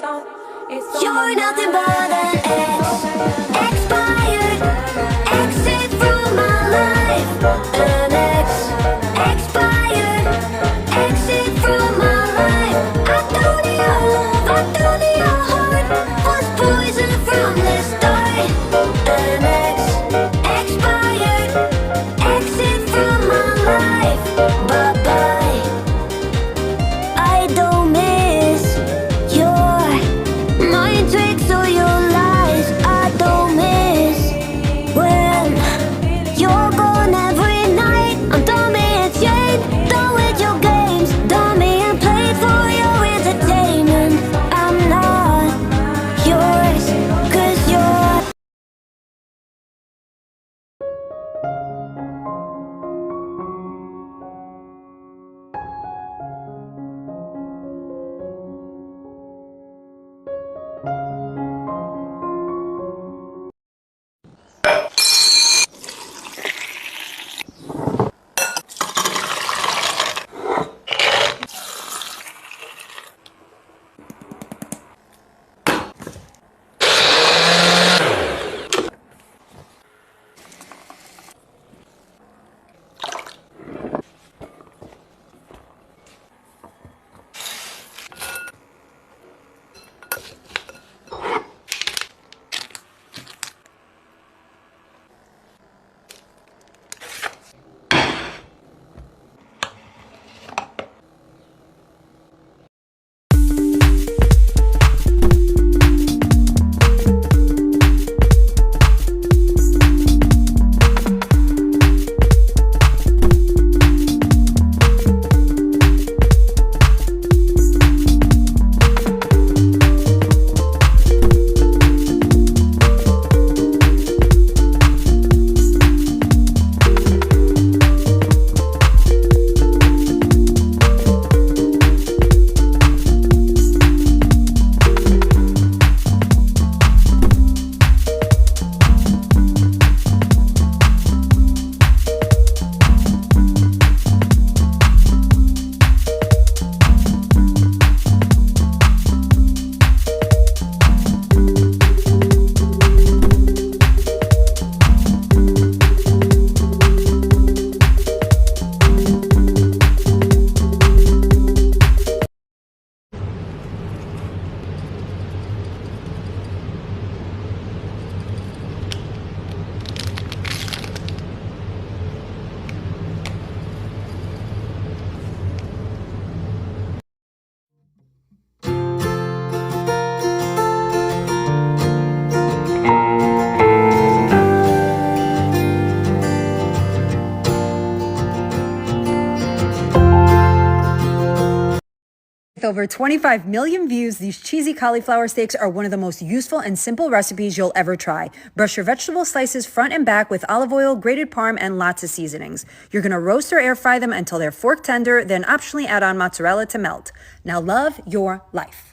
You're nothing but an ex, expired, exit from my life. An expired, exit from my life. I don't need your love, I don't need your heart. Was poison from the start. An expired, exit from my life. Bye bye. I don't miss your mind tricks or your lies. I don't miss when you're gone every night. I'm done being chained, done with your games, done being played for your entertainment. I'm not yours, 'cause you're With over 25 million views, these cheesy cauliflower steaks are one of the most useful and simple recipes you'll ever try. Brush your vegetable slices front and back with olive oil, grated parm, and lots of seasonings. You're going to roast or air fry them until they're fork tender, then optionally add on mozzarella to melt. Now love your life.